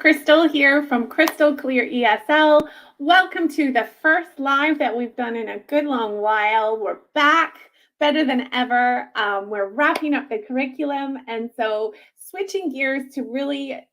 Crystal here from Crystal Clear ESL. Welcome to the first live that we've done in a good long while. We're back better than ever. We're wrapping up the curriculum, and so switching gears to really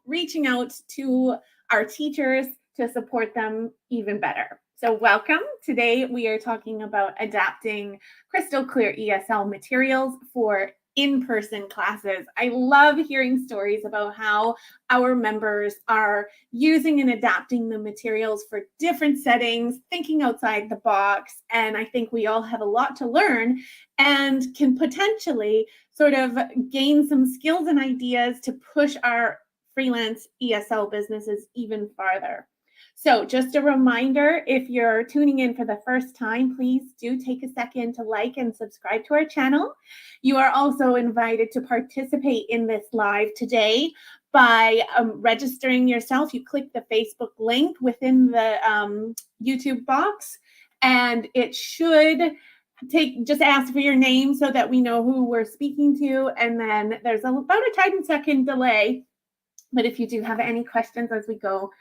reaching out to our teachers to support them even better. So welcome. Today we are talking about adapting Crystal Clear ESL materials for in-person classes. I love hearing stories about how our members are using and adapting the materials for different settings, thinking outside the box. And I think we all have a lot to learn and can potentially sort of gain some skills and ideas to push our freelance ESL businesses even farther. So just a reminder, if you're tuning in for the first time, please do take a second to like and subscribe to our channel. You are also invited to participate in this live today by registering yourself. You click the Facebook link within the YouTube box, and it should just ask for your name so that we know who we're speaking to. And then there's about a 10-second delay. But if you do have any questions as we go,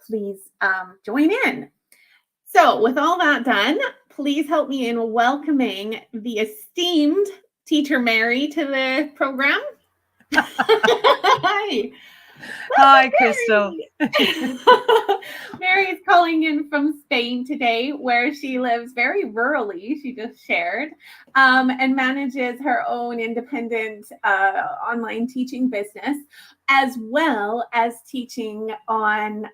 please join in. So with all that done, please help me in welcoming the esteemed teacher Mary to the program. Hi. Hi, Crystal. Mary is calling in from Spain today, where she lives very rurally, she just shared, and manages her own independent online teaching business, as well as teaching on,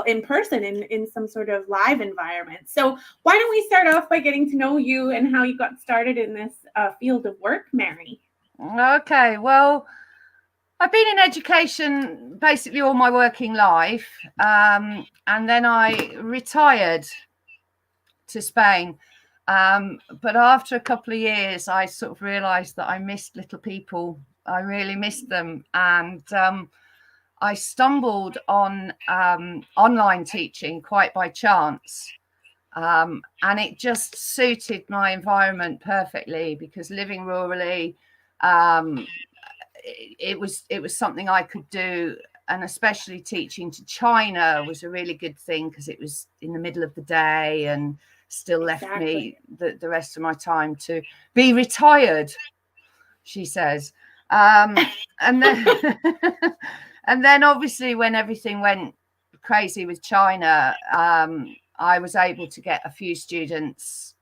in person in some sort of live environment. So why don't we start off by getting to know you and how you got started in this field of work, Mary? Okay, well, I've been in education basically all my working life, and then I retired to Spain. But after a couple of years, I sort of realised that I missed little people. I really missed them. And I stumbled on online teaching quite by chance. And it just suited my environment perfectly, because living rurally, it was something I could do, and especially teaching to China was a really good thing because it was in the middle of the day and still left me the rest of my time to be retired, she says. And then and then obviously when everything went crazy with China, I was able to get a few students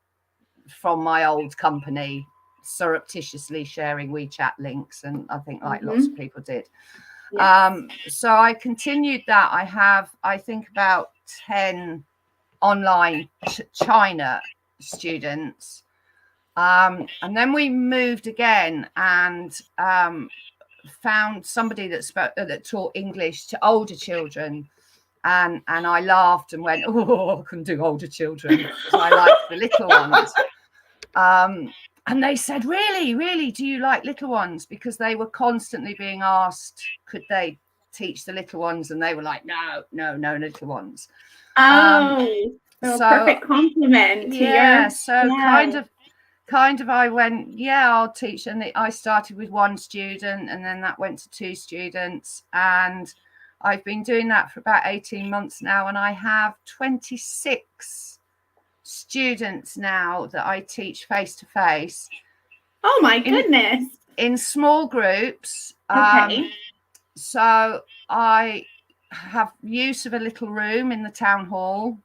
from my old company, surreptitiously sharing WeChat links, and I think lots of people did. Yes. So I continued that. I have, I think, about 10 online China students, and then we moved again and found somebody that taught English to older children, and I laughed and went, oh, I couldn't do older children because I like the little ones. And they said, really, do you like little ones? Because they were constantly being asked, could they teach the little ones? And they were like, no, little ones. So perfect compliment. Yeah, kind of I went, yeah, I'll teach. And I started with one student, and then that went to 2 students. And I've been doing that for about 18 months now. And I have 26 students now that I teach face to face. Oh my goodness. In small groups. Okay. So I have use of a little room in the town hall,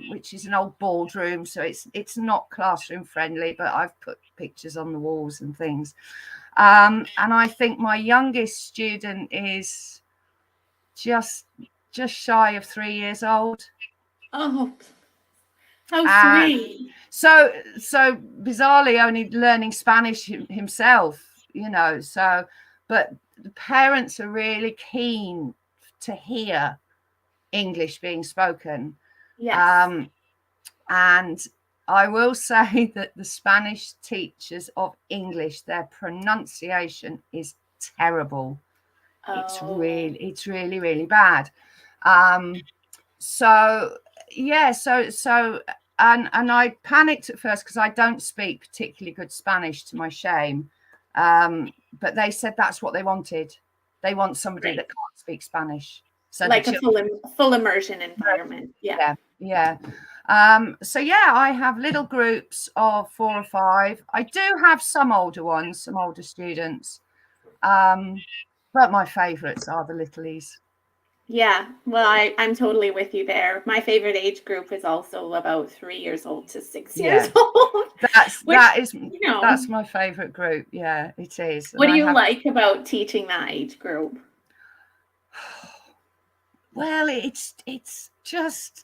which is an old boardroom, so it's not classroom friendly, but I've put pictures on the walls and things. And I think my youngest student is just shy of 3 years old. Oh, how sweet. So bizarrely only learning Spanish himself, so, but the parents are really keen to hear English being spoken. Yes. And I will say that the Spanish teachers of English, their pronunciation is terrible. Oh. It's really, really bad. So and I panicked at first because I don't speak particularly good Spanish, to my shame. But they said that's what they wanted. They want somebody that can't speak Spanish. So like a full immersion environment. Yeah. So yeah, I have little groups of 4 or 5. I do have some older ones, some older students. But my favorites are the littlies. Yeah, well, I'm totally with you there. My favorite age group is also about 3 years old to 6 years old. That's my favorite group. Yeah, it is. What do you like about teaching that age group? Well, it's just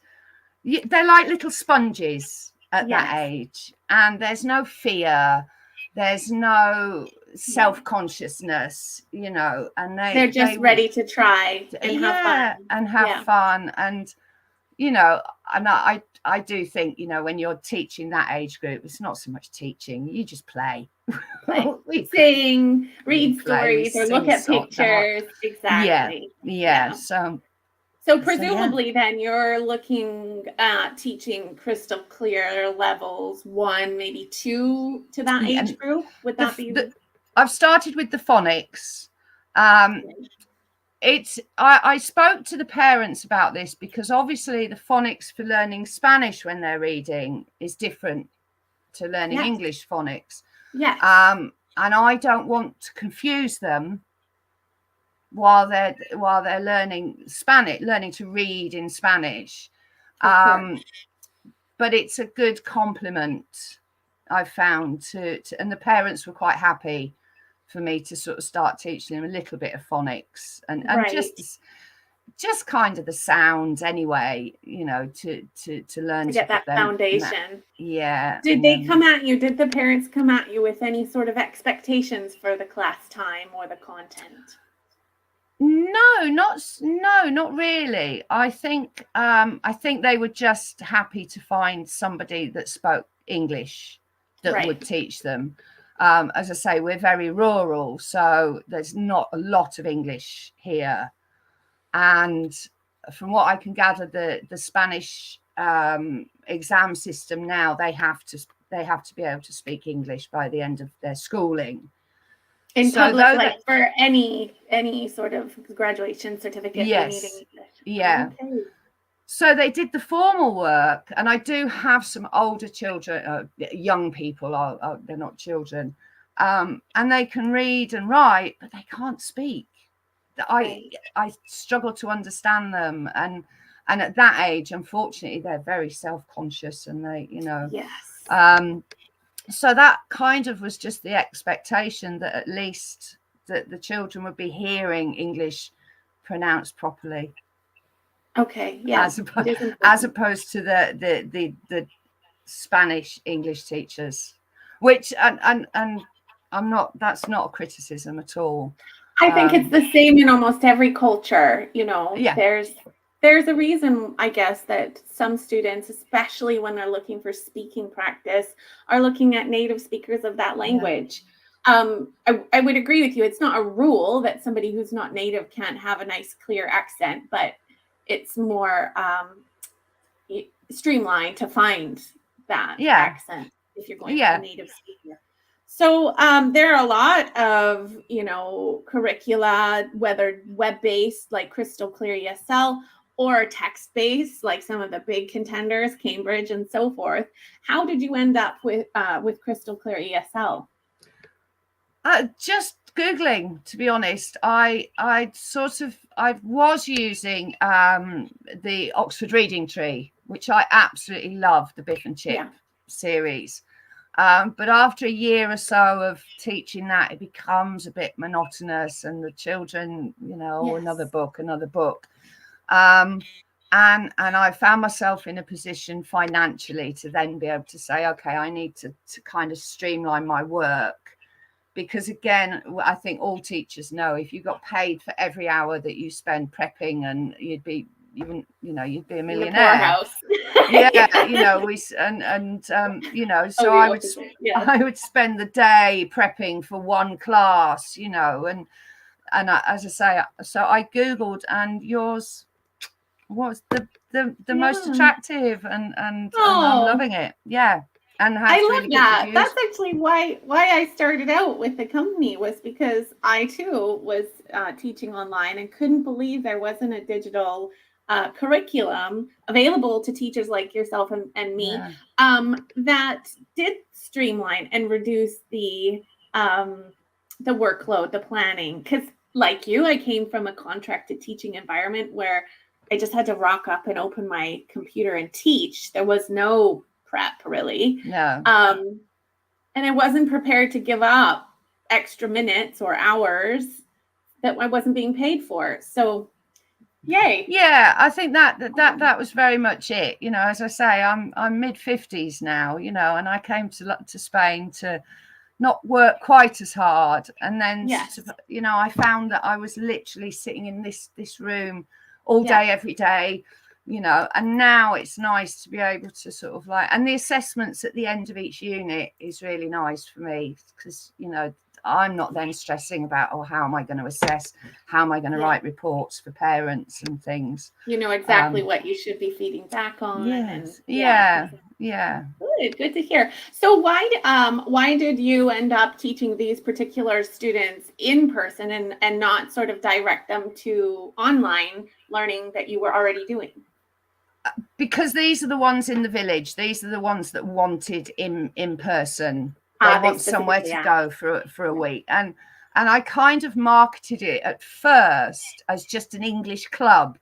they're like little sponges at that age, and there's no fear, there's no self-consciousness, and they're just ready to try and have fun. And and I do think, when you're teaching that age group, it's not so much teaching, you just play. Sing, read stories, or look at pictures. Exactly. Yeah. So presumably then you're looking at teaching crystal clear levels 1, maybe 2 to that age group. Would that be? I've started with the phonics. I spoke to the parents about this, because obviously the phonics for learning Spanish when they're reading is different to learning English phonics. Yes. And I don't want to confuse them while they're learning Spanish, learning to read in Spanish. But it's a good complement, I've found, and the parents were quite happy for me to sort of start teaching them a little bit of phonics and just kind of the sounds anyway, to learn to get that foundation. Yeah. Did they come at you? Did the parents come at you with any sort of expectations for the class time or the content? No, not really. I think they were just happy to find somebody that spoke English that would teach them. As I say, we're very rural, so there's not a lot of English here. And from what I can gather, the Spanish exam system now, they have to be able to speak English by the end of their schooling. In public, like for any sort of graduation certificate, yes, yeah. Okay. So they did the formal work, and I do have some older children, young people. They're not children, and they can read and write, but they can't speak. I struggle to understand them, and at that age, unfortunately, they're very self-conscious, and they, Yes. So that kind of was just the expectation that at least that the children would be hearing English pronounced properly. Okay, yeah. As opposed to the Spanish English teachers, which and I'm not. That's not a criticism at all. I think it's the same in almost every culture. Yeah. There's a reason, I guess, that some students, especially when they're looking for speaking practice, are looking at native speakers of that language. Yeah. I would agree with you. It's not a rule that somebody who's not native can't have a nice, clear accent, but it's more streamlined to find that accent if you're going to a native speaker. So there are a lot of, curricula, whether web-based like Crystal Clear ESL or text-based like some of the big contenders, Cambridge and so forth. How did you end up with Crystal Clear ESL? Just Googling, to be honest. I was using the Oxford Reading Tree, which I absolutely love, the Biff and Chip series. But after a year or so of teaching that, it becomes a bit monotonous, and the children, another book. And I found myself in a position financially to then be able to say, okay, I need to kind of streamline my work, because again, I think all teachers know if you got paid for every hour that you spend prepping, and you'd be a millionaire. So I would spend the day prepping for one class, and as I say, so I Googled, and yours was the most attractive, and I'm loving it. Yeah. and I has love really good that. reviews. That's actually why I started out with the company, was because I too was teaching online and couldn't believe there wasn't a digital curriculum available to teachers like yourself and me, that did streamline and reduce the workload, the planning. Because like you, I came from a contracted teaching environment where I just had to rock up and open my computer and teach. There was no prep really. No. And I wasn't prepared to give up extra minutes or hours that I wasn't being paid for. So yay. Yeah, I think that was very much it. You know, as I say, I'm mid-50s now, you know, and I came to Spain to not work quite as hard, and then Yes. you know, I found that I was literally sitting in this room all day every day, you know, and now it's nice to be able to sort of like, and the assessments at the end of each unit is really nice for me, because, you know, I'm not then stressing about, oh, how am I going to assess, how am I going to write reports for parents and things. You know exactly what you should be feeding back on. Yes. And yeah. Good to hear. So why did you end up teaching these particular students in person and not sort of direct them to online learning that you were already doing? Because these are the ones in the village. These are the ones that wanted in person. They want somewhere to go for a week. And I kind of marketed it at first as just an English club,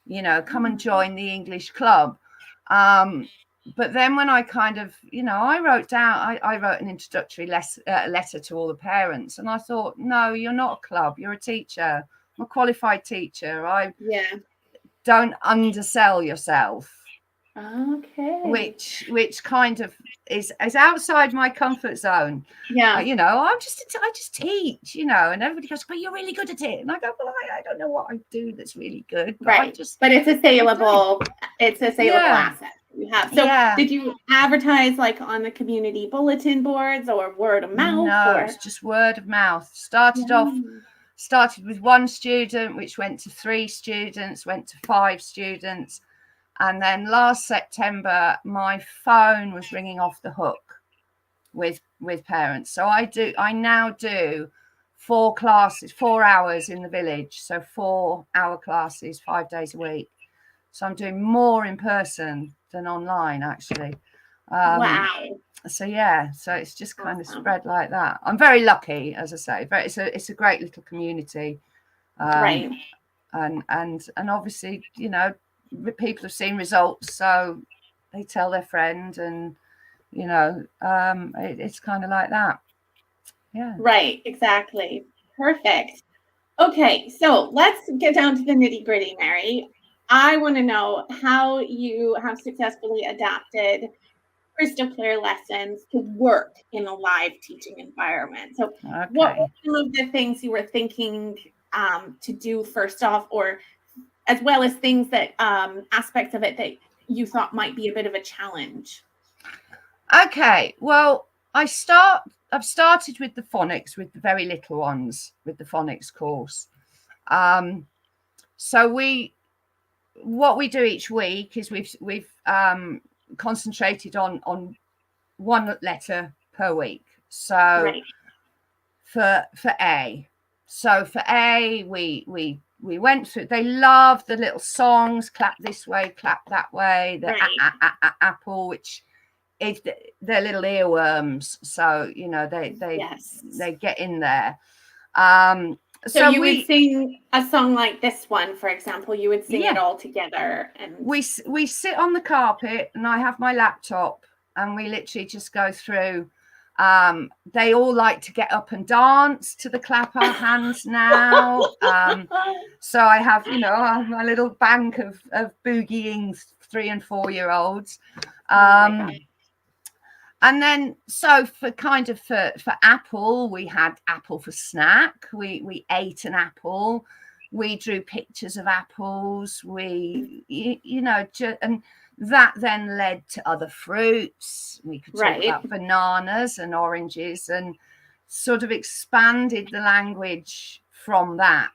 you know, come and join the English club. But then when I kind of, you know, I wrote an introductory letter to all the parents, and I thought, no, you're not a club, you're a teacher. I'm a qualified teacher. Don't undersell yourself. Okay. Which kind of is outside my comfort zone. Yeah. You know, I just teach, you know, and everybody goes, but you're really good at it. And I go, well, I don't know what I do that's really good. But right. But it's a saleable asset you have. So did you advertise like on the community bulletin boards or word of mouth? No, it's just word of mouth. Started with one student, which went to 3 students, went to 5 students. And then last September, my phone was ringing off the hook with parents. So I now do 4 classes, 4 hours in the village. So 4-hour classes, 5 days a week. So I'm doing more in person than online, actually. Wow. So yeah, so it's just kind of spread like that. I'm very lucky, as I say. It's a great little community. Right. And obviously, you know, people have seen results, so they tell their friend, and you know, it's kind of like that. Yeah. Right, exactly. Perfect. Okay, so let's get down to the nitty-gritty, Mary. I want to know how you have successfully adapted crystal clear lessons to work in a live teaching environment. So what were some of the things you were thinking to do first off, or as well as things that aspects of it that you thought might be a bit of a challenge? Okay, well, I've started with the phonics, with the very little ones, with the phonics course. So what we do each week is we've concentrated on one letter per week. So for A, we went through. They love the little songs, clap this way, clap that way. The apple, which is they're little earworms. So you know they get in there. So you would sing a song like this one, for example. You would sing it all together, and we sit on the carpet, and I have my laptop, and we literally just go through. They all like to get up and dance to the clap our hands now. So I have, you know, my little bank of boogieing 3 and 4 year olds. And then, so for apple, we had apple for snack. We ate an apple. We drew pictures of apples. You know, and that then led to other fruits. We could talk about bananas and oranges, and sort of expanded the language from that.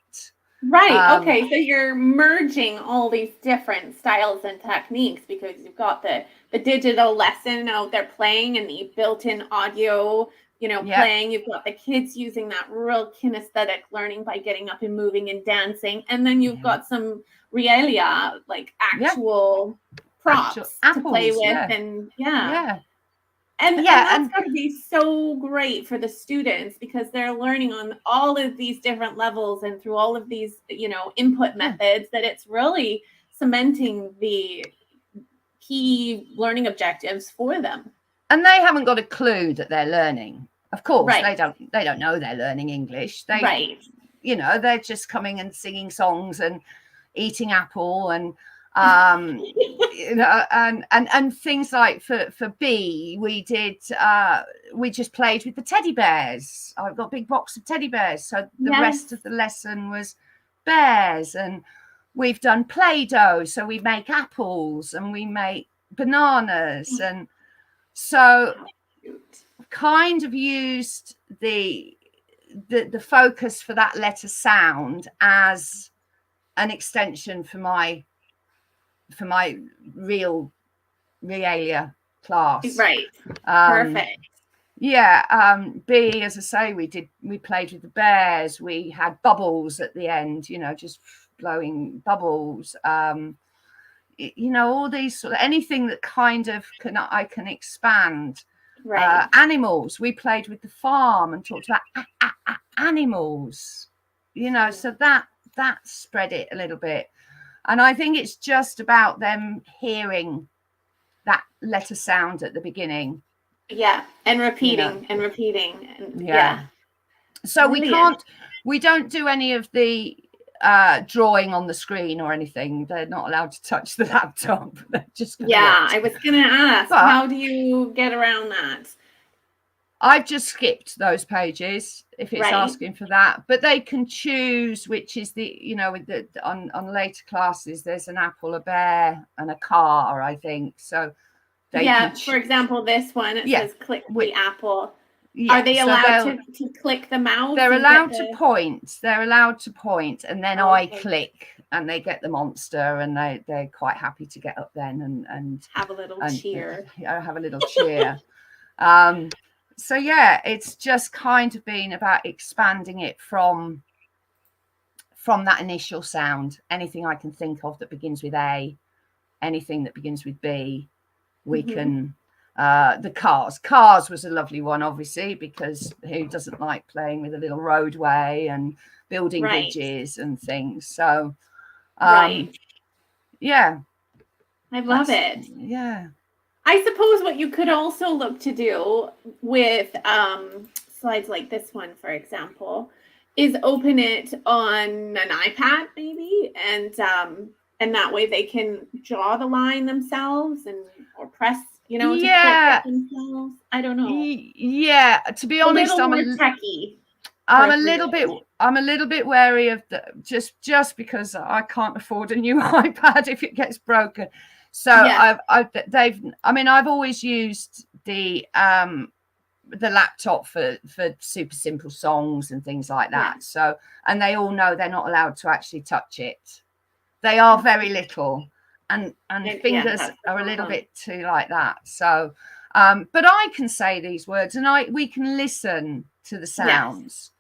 Right. Okay. So you're merging all these different styles and techniques because you've got the digital lesson out there playing and the built-in audio, Yeah, playing. You've got the kids using that real kinesthetic learning by getting up and moving and dancing. And then you've yeah, got some realia, like yeah. actual Actual props to play apples. with. Yeah, And yeah. yeah, And yeah, that's and got to be so great for the students because they're learning on all of these different levels and through all of these, input yeah. methods that it's really cementing the key learning objectives for them. And they haven't got a clue that they're learning. Of course, Right. they don't know they're learning English. Right. They're just coming and singing songs and eating apple and and things like for B, we just played with the teddy bears. I've got a big box of teddy bears, so the Yes. rest of the lesson was bears. And we've done Play-Doh, so we make apples and we make bananas. And so kind of used the focus for that letter sound as an extension for my real realia class. Right. Perfect. B, as I say, we played with the bears. We had bubbles at the end, just blowing bubbles. All these sort of anything that kind of I can expand. Right. Animals. We played with the farm and talked about animals. So that spread it a little bit. And I think it's just about them hearing that letter sound at the beginning. Yeah. And repeating and repeating. And yeah. So Brilliant. we don't do any of the drawing on the screen or anything. They're not allowed to touch the laptop. They're just Yeah. I was going to ask, but how do you get around that? I've just skipped those pages if it's Right. asking for that, but they can choose which is on later classes. There's an apple, a bear, and a car, I think. So they for example, this one it says click the apple. Are they allowed to click the mouse? They're allowed to point. They're allowed to point, and then I click, and they get the monster, and they're quite happy to get up then and have a little cheer. Have a little cheer. So yeah, it's just kind of been about expanding it from that initial sound. Anything I can think of that begins with A, anything that begins with B, we can. The cars was a lovely one, obviously, because who doesn't like playing with a little roadway and building bridges and things? So yeah, I love it. Yeah, I suppose what you could also look to do with slides like this one, for example, is open it on an iPad maybe, and that way they can draw the line themselves or press, to click it themselves. I don't know. Yeah, to be honest, I'm a little techie. I'm a little bit wary of just because I can't afford a new iPad if it gets broken. So I've always used the laptop for super simple songs and things like that. So, and they all know they're not allowed to actually touch it. They are very little, and fingers are a little bit too like that. So, but I can say these words, and we can listen to the sounds,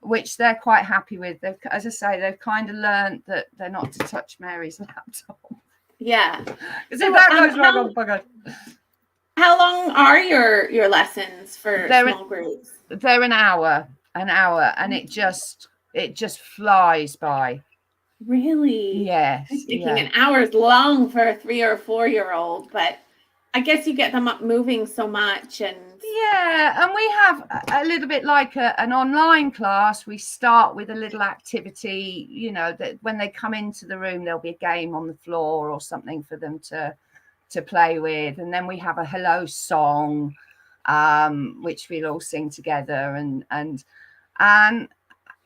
which they're quite happy with. As I say, they've kind of learned that they're not to touch Mary's laptop. Yeah. Because if that goes wrong, oh my God. How long are your lessons for small groups? They're an hour, and it just flies by. Really? Yes. I'm thinking an hour is long for a 3 or 4-year-old, but I guess you get them up moving so much. And we have a little bit like an online class. We start with a little activity, that when they come into the room, there'll be a game on the floor or something for them to play with. And then we have a hello song, which we'll all sing together.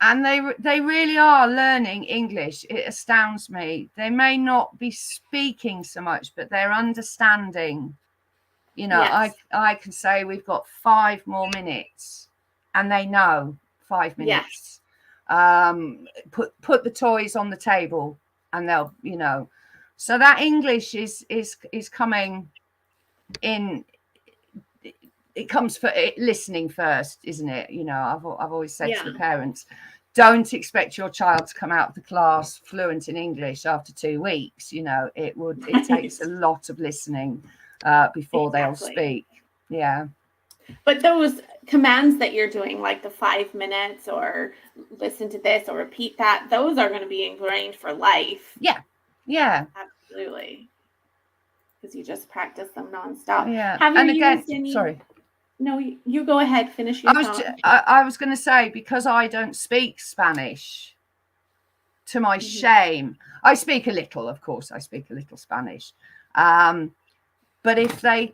And they really are learning English. It astounds me. They may not be speaking so much, but they're understanding. I can say we've got 5 more minutes, and they know 5 minutes. Put the toys on the table, and they'll, so that English is coming in. It comes for listening first, isn't it? I've always said to the parents, don't expect your child to come out of the class fluent in English after 2 weeks. It takes a lot of listening before they'll speak. Yeah. But those commands that you're doing, like the 5 minutes or listen to this or repeat that, those are going to be ingrained for life. Yeah. Absolutely. Because you just practice them nonstop. Yeah. Have you used any? Sorry. No, you go ahead. Finish your thought. I was going to say, because I don't speak Spanish, to my shame, I speak a little. Of course, I speak a little Spanish. But if they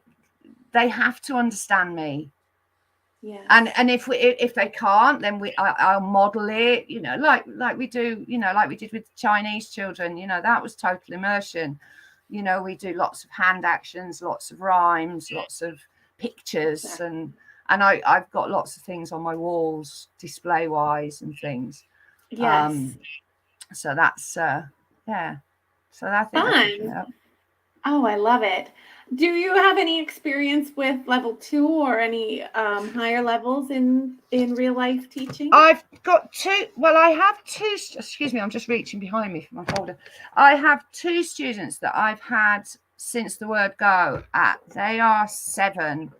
have to understand me. Yeah. And if they can't, then I'll model it. Like we do. Like we did with Chinese children. That was total immersion. We do lots of hand actions, lots of rhymes, lots of pictures, exactly. and I've got lots of things on my walls, display wise and things. Yes. So that's yeah. So I think fun. Oh, I love it. Do you have any experience with level 2 or any higher levels in real life teaching? I've got two. Well, I have two. Excuse me, I'm just reaching behind me for my folder. I have 2 students that I've had since the word go at. They are 7,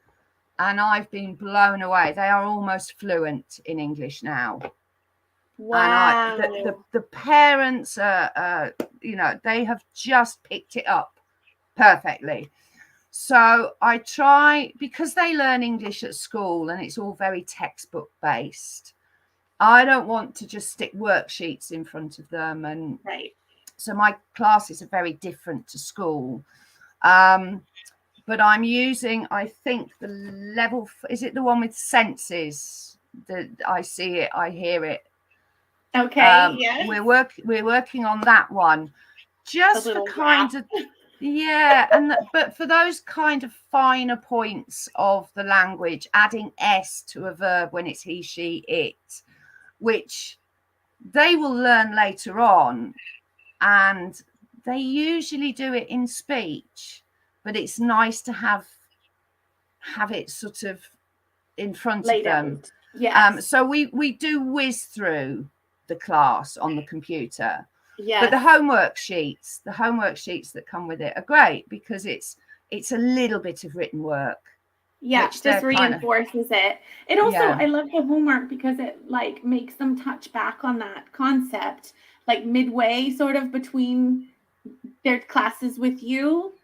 and I've been blown away. They are almost fluent in English now. Wow. And the parents are, they have just picked it up perfectly. So I try, because they learn English at school and it's all very textbook based, I don't want to just stick worksheets in front of them. And right. So my classes are very different to school. But I'm using, I think, the level, is it the one with senses? I see it, I hear it. Okay, yes. We're working on that one. Just for kind of... Yeah, but for those kind of finer points of the language, adding S to a verb when it's he, she, it, which they will learn later on, and they usually do it in speech, but it's nice to have it sort of in front of them. Yes. So we do whiz through the class on the computer. Yes. But the homework sheets that come with it are great, because it's a little bit of written work. Yeah, just reinforces it. It also, I love the homework because it like makes them touch back on that concept, like midway sort of between their classes with you.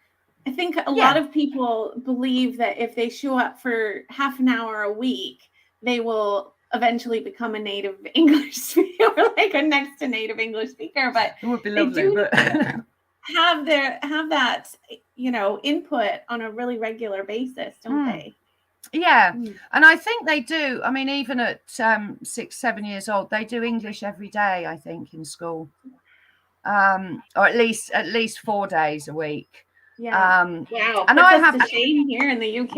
I think a lot of people believe that if they show up for half an hour a week, they will eventually become a native English speaker or like a next to native English speaker. But it would be lovely, but have that input on a really regular basis, don't they? Yeah. And I think they do. I mean, even at 6, 7 years old, they do English every day, I think, in school, or at least 4 days a week. Wow. And I have the shame here in the UK.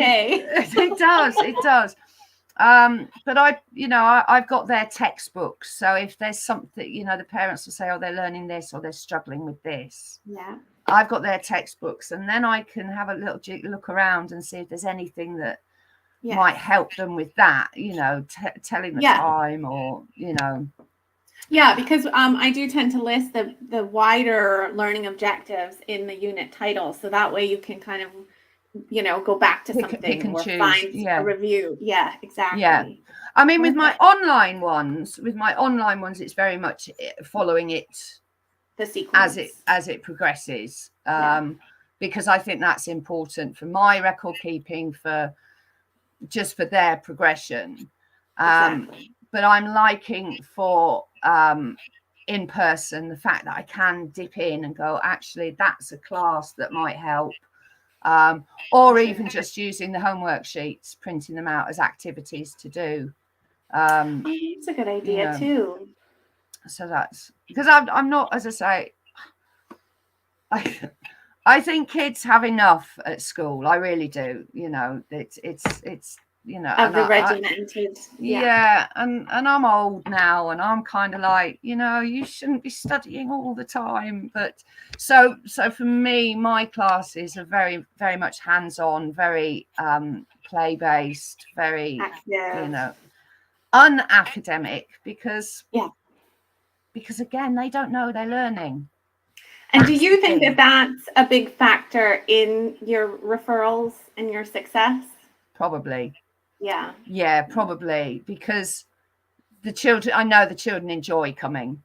It does. But I've got their textbooks. So if there's something, the parents will say, oh, they're learning this or they're struggling with this. Yeah. I've got their textbooks, and then I can have a little look around and see if there's anything that might help them with that, telling the time or, Yeah, because I do tend to list the wider learning objectives in the unit title. So that way you can kind of, go back to something or find a review. Yeah, exactly. Yeah. I mean, with my online ones, it's very much following it, the sequence as it progresses. Because I think that's important for my record keeping, just for their progression. Exactly. But I'm liking for in person the fact that I can dip in and go, actually, that's a class that might help. Or even just using the homework sheets, printing them out as activities to do. That's a good idea too. So that's because I'm not, as I say, I think kids have enough at school. I really do. It's you know, of the regimented. and I'm old now, and I'm kind of like, you know, you shouldn't be studying all the time. But so for me, my classes are very, very much hands-on, very play-based, very Active. you know, unacademic, because again, they don't know they're learning. And do you think that that's a big factor in your referrals and your success? Probably. Yeah, Probably, because I know the children enjoy coming,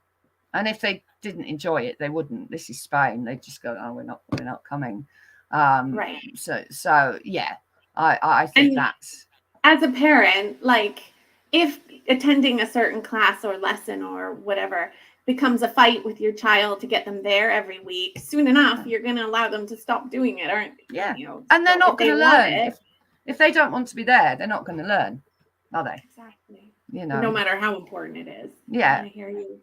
and if they didn't enjoy it, they wouldn't. This is Spain. They just go, oh, we're not coming. right. So yeah, I think And that's, as a parent, like, if attending a certain class or lesson or whatever becomes a fight with your child to get them there every week, soon enough you're going to allow them to stop doing it, aren't you know? And they're not going to learn. If they don't want to be there, they're not going to learn, are they? Exactly. You know, no matter how important it is. Yeah. I hear you.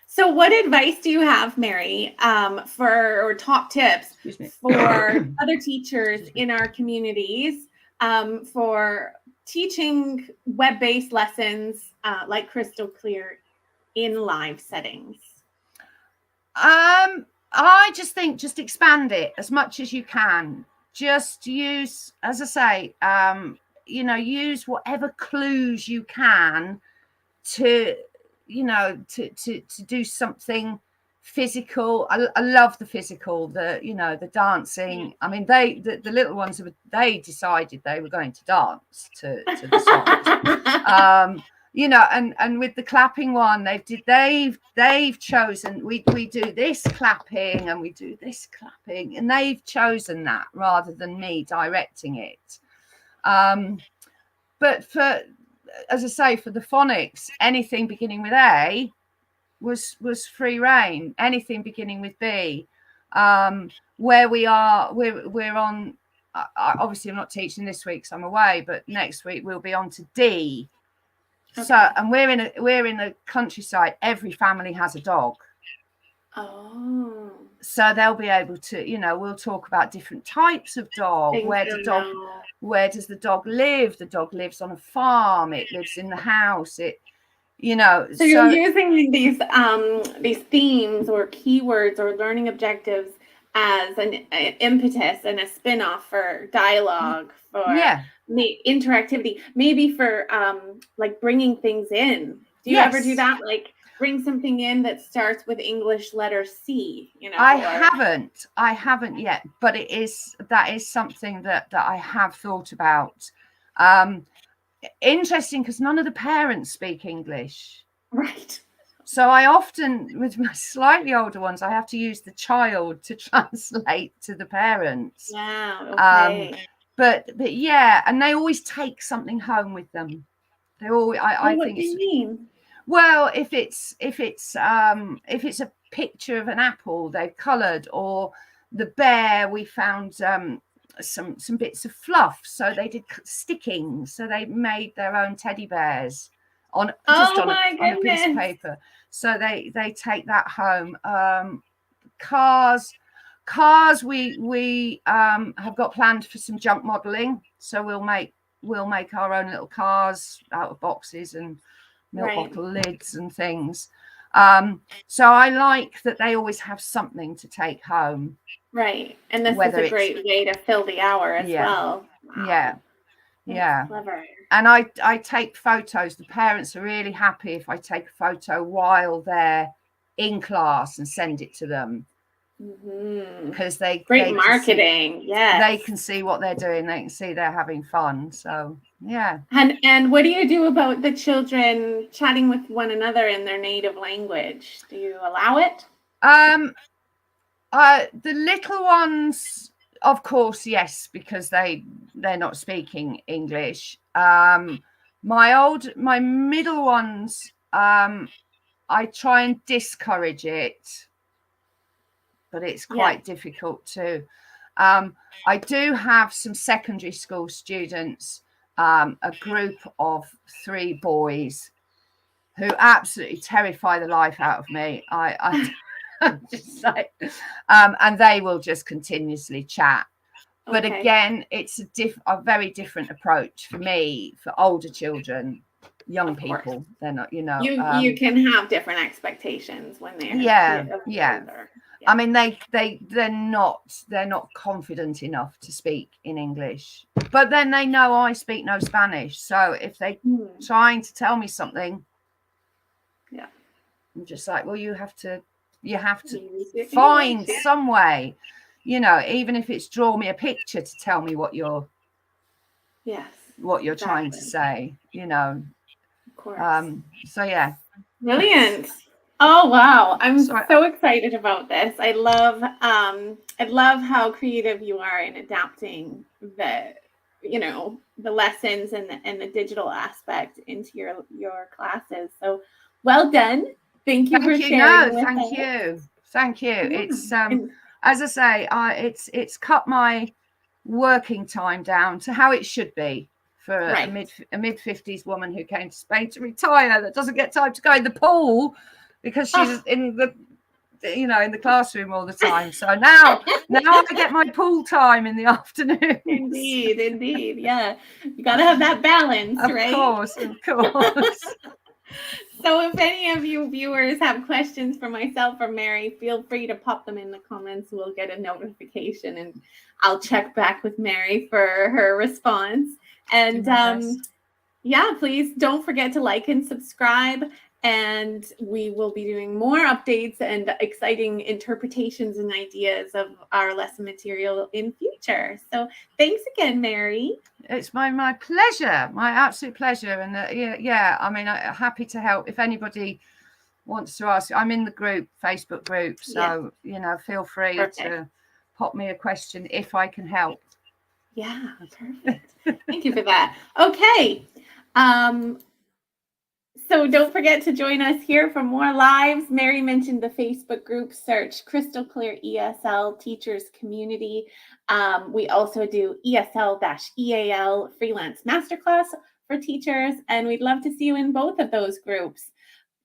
So what advice do you have, Mary, or top tips for other teachers in our communities for teaching web-based lessons like Crystal Clear in live settings? I just think just expand it as much as you can. Just use, as I say, you know, use whatever clues you can to, you know, to do something physical. I love the physical, you know, the dancing. I mean, the little ones, they decided they were going to dance to the songs. You know, and with the clapping one, they've chosen, we do this clapping and we do this clapping, and they've chosen that rather than me directing it. But for, as I say, for the phonics, anything beginning with A was free reign. Anything beginning with B, where we are, we're on. Obviously, I'm not teaching this week, so I'm away. But next week we'll be on to D. Okay. So, and we're in the countryside. Every family has a dog. Oh. So they'll be able to, you know, we'll talk about different types of dog. Where does the dog live? The dog lives on a farm. It lives in the house. It, you know. So you're using these themes or keywords or learning objectives as an impetus and a spin-off for dialogue, for interactivity, maybe for like bringing things in. Do you ever do that? Like bring something in that starts with English letter C, you know? I haven't yet, but that is something that I have thought about. Interesting, because none of the parents speak English. Right. So I often, with my slightly older ones, I have to use the child to translate to the parents. Yeah. Okay. But yeah, and they always take something home with them. They always. I what think. What do you mean? Well, if it's a picture of an apple they've coloured, or the bear, we found some bits of fluff, so they did sticking, so they made their own teddy bears on a piece of paper. So they take that home. Cars, we have got planned for some junk modelling, so we'll make our own little cars out of boxes and milk bottle lids and things. So I like that they always have something to take home. Right. And this is a great way to fill the hour as well. Wow. Yeah. Clever. And I take photos. The parents are really happy if I take a photo while they're in class and send it to them. Because great marketing. They can see what they're doing. They can see they're having fun. So yeah. And what do you do about the children chatting with one another in their native language? Do you allow it? The little ones, of course, yes, because they're not speaking English. My middle ones, I try and discourage it, but it's quite difficult too. I do have some secondary school students, a group of 3 boys who absolutely terrify the life out of me. I just say, and they will just continuously chat. But again, it's a very different approach for me for older children, young people. They're not, you know. You can have different expectations when they're older. Yeah. I mean, they're not confident enough to speak in English, but then they know I speak no Spanish. So if they're trying to tell me something, I'm just like, well, you have to find some way, you know, even if it's draw me a picture to tell me what you're trying to say, you know. Of course. So yeah. Brilliant. Oh wow, I'm so excited about this. I love how creative you are in adapting the lessons and the digital aspect into your classes. So well done. Thank you for sharing. Thank you. Yeah. It's as I say, it's cut my working time down to how it should be for a mid-50s woman who came to Spain to retire, that doesn't get time to go in the pool because she's in the classroom all the time. So now I get my pool time in the afternoon. Indeed. Yeah. You got to have that balance, right? Of course. So if any of you viewers have questions for myself or Mary, feel free to pop them in the comments. We'll get a notification and I'll check back with Mary for her response. And please don't forget to like and subscribe. And we will be doing more updates and exciting interpretations and ideas of our lesson material in future. So thanks again, Mary. It's my pleasure, my absolute pleasure. And I mean, I'm happy to help if anybody wants to ask. I'm in the Facebook group. So, feel free to pop me a question if I can help. Yeah, perfect. Thank you for that. Okay. So don't forget to join us here for more lives. Mary mentioned the Facebook group. Search Crystal Clear ESL Teachers Community. We also do ESL-EAL Freelance Masterclass for teachers, and we'd love to see you in both of those groups.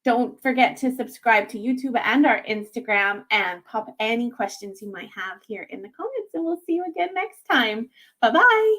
Don't forget to subscribe to YouTube and our Instagram and pop any questions you might have here in the comments, and we'll see you again next time. Bye-bye.